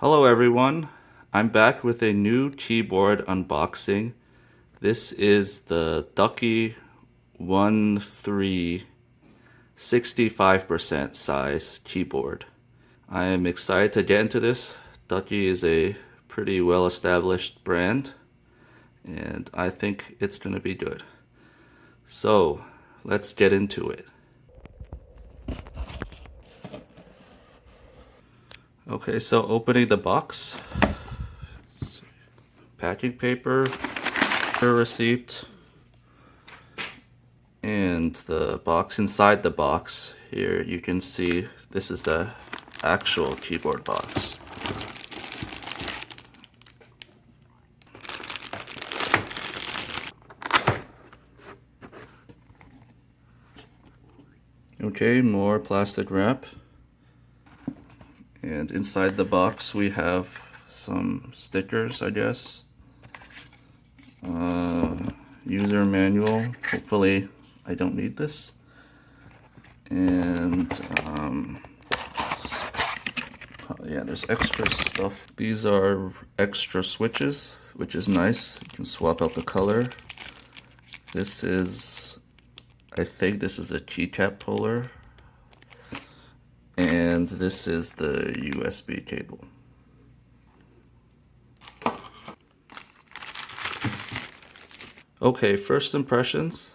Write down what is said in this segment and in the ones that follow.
Hello everyone, I'm back with a new keyboard unboxing. This is the Ducky 1.3 65% size keyboard. I am excited to get into this. Ducky is a pretty well established brand and I think it's going to be good. So let's get into it. Okay, so opening the box, packing paper, receipt, and the box inside the box. Here you can see this is the actual keyboard box. Okay, more plastic wrap. And inside the box we have some stickers, I guess. User manual. Hopefully I don't need this. And yeah, there's extra stuff. These are extra switches, which is nice. You can swap out the color. This is, I think this is a keycap puller. And this is the USB cable. Okay, first impressions.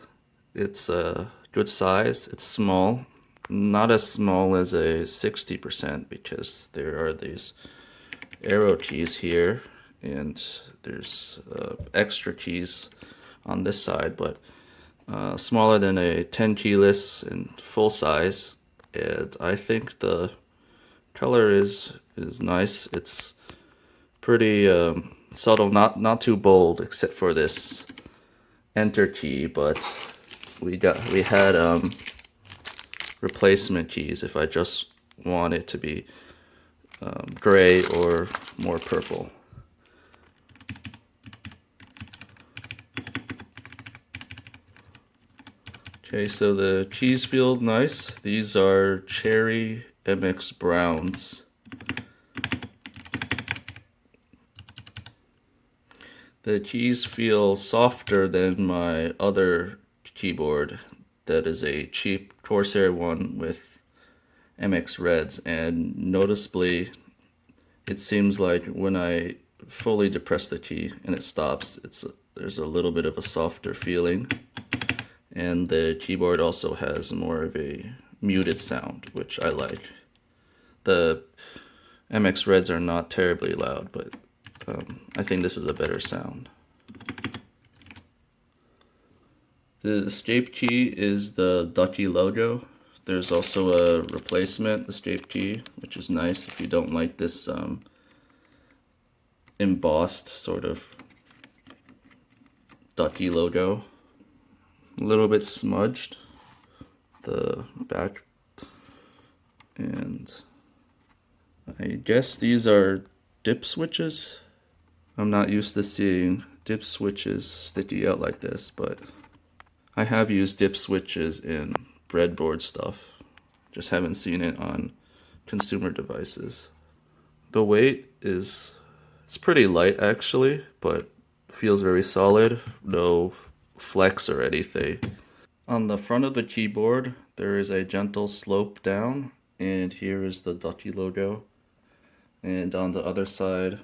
It's a good size. It's small. Not as small as a 60% because there are these arrow keys here and there's extra keys on this side, but smaller than a 10 keyless and full size. And I think the color is nice. It's pretty subtle, not too bold, except for this enter key. But we had replacement keys if I just want it to be gray or more purple. Okay, so the keys feel nice. These are Cherry MX Browns. The keys feel softer than my other keyboard that is a cheap Corsair one with MX Reds, and noticeably it seems like when I fully depress the key and it stops, there's a little bit of a softer feeling. And the keyboard also has more of a muted sound, which I like. The MX Reds are not terribly loud, but I think this is a better sound. The escape key is the Ducky logo. There's also a replacement escape key, which is nice if you don't like this embossed sort of Ducky logo. A little bit smudged, the back, and I guess these are dip switches. I'm not used to seeing dip switches sticky out like this, but I have used dip switches in breadboard stuff, just haven't seen it on consumer devices. The weight it's pretty light actually, but feels very solid, no flex or anything. On the front of the keyboard there is a gentle slope down, and here is the Ducky logo, and on the other side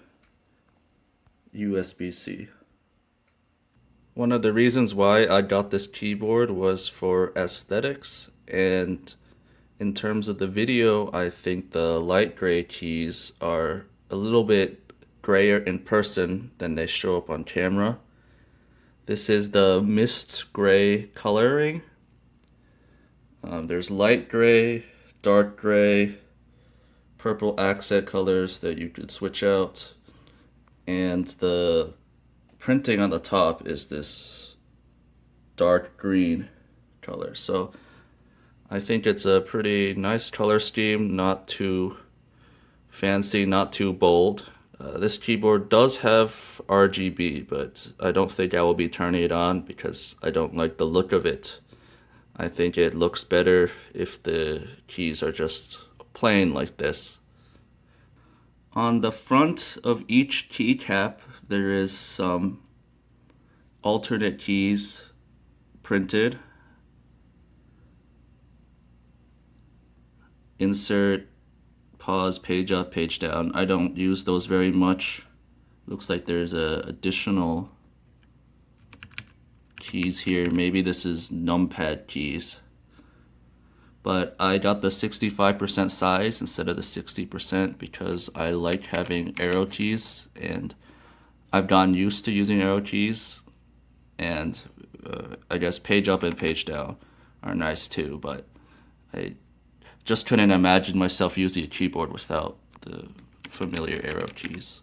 USB-C. One of the reasons why I got this keyboard was for aesthetics, and in terms of the video I think the light gray keys are a little bit grayer in person than they show up on camera. This is the mist gray coloring. There's light gray, dark gray, purple accent colors that you could switch out, and the printing on the top is this dark green color. So I think it's a pretty nice color scheme, not too fancy, not too bold. This keyboard does have RGB, but I don't think I will be turning it on because I don't like the look of it. I think it looks better if the keys are just plain like this. On the front of each keycap, there is some alternate keys printed. Insert, pause, page up, page down. I don't use those very much. Looks like there's additional keys here. Maybe this is numpad keys. But I got the 65% size instead of the 60% because I like having arrow keys, and I've gotten used to using arrow keys, and I guess page up and page down are nice too, but I just couldn't imagine myself using a keyboard without the familiar arrow keys.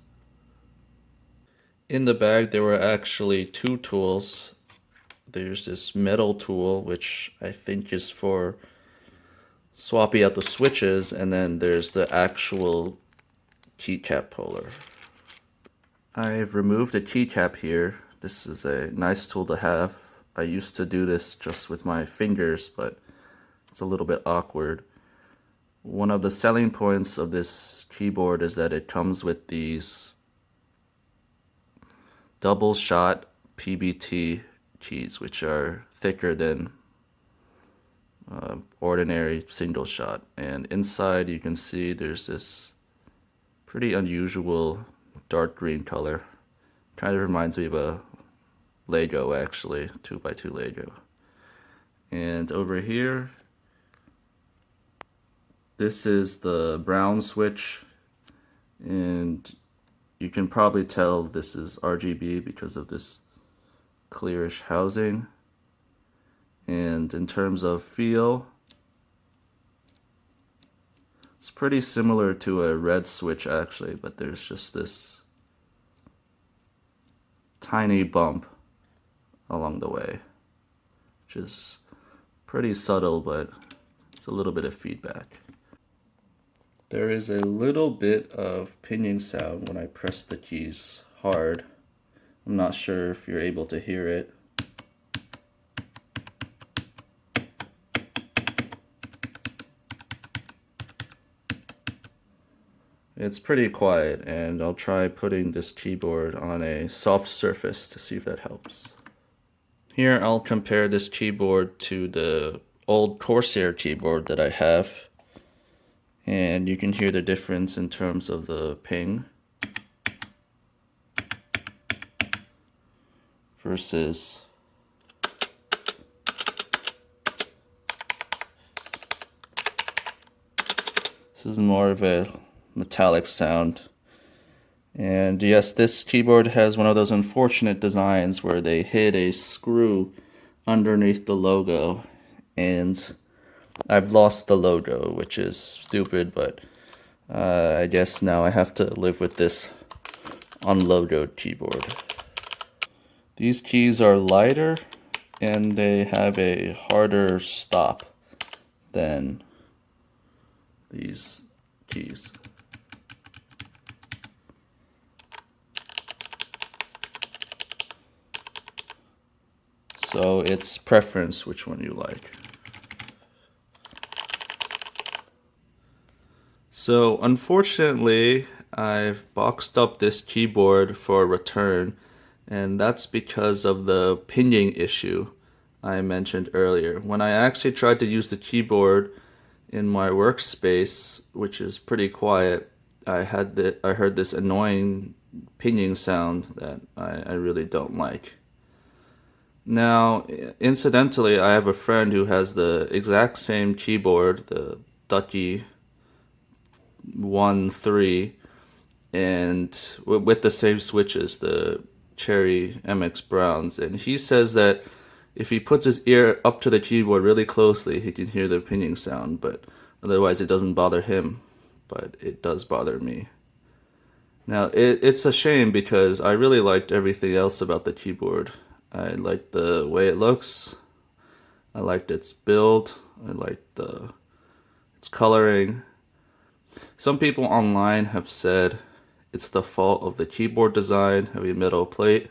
In the bag there were actually two tools. There's this metal tool, which I think is for swapping out the switches, and then there's the actual keycap puller. I've removed a keycap here. This is a nice tool to have. I used to do this just with my fingers, but it's a little bit awkward. One of the selling points of this keyboard is that it comes with these double shot PBT keys, which are thicker than ordinary single shot. And inside you can see there's this pretty unusual dark green color. Kind of reminds me of a Lego, actually, 2x2 Lego. And over here, this is the brown switch, and you can probably tell this is RGB because of this clearish housing. And in terms of feel, it's pretty similar to a red switch actually, but there's just this tiny bump along the way, which is pretty subtle, but it's a little bit of feedback. There is a little bit of pinging sound when I press the keys hard. I'm not sure if you're able to hear it. It's pretty quiet, and I'll try putting this keyboard on a soft surface to see if that helps. Here I'll compare this keyboard to the old Corsair keyboard that I have, and you can hear the difference in terms of the ping versus this is more of a metallic sound. And yes, this keyboard has one of those unfortunate designs where they hid a screw underneath the logo, and I've lost the logo, which is stupid, but I guess now I have to live with this unlogoed keyboard. These keys are lighter and they have a harder stop than these keys. So it's preference which one you like. So unfortunately, I've boxed up this keyboard for return, and that's because of the pinging issue I mentioned earlier. When I actually tried to use the keyboard in my workspace, which is pretty quiet, I heard this annoying pinging sound that I really don't like. Now, incidentally, I have a friend who has the exact same keyboard, the Ducky 1.3, and with the same switches, the Cherry MX Browns, and he says that if he puts his ear up to the keyboard really closely, he can hear the pinging sound, but otherwise it doesn't bother him, but it does bother me. Now, it's a shame because I really liked everything else about the keyboard. I liked the way it looks, I liked its build, I liked its coloring. Some people online have said it's the fault of the keyboard design, heavy metal plate.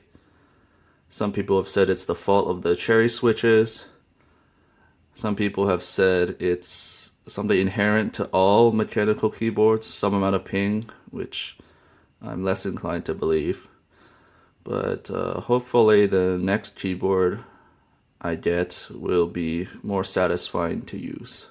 Some people have said it's the fault of the cherry switches. Some people have said it's something inherent to all mechanical keyboards, some amount of ping, which I'm less inclined to believe. But hopefully the next keyboard I get will be more satisfying to use.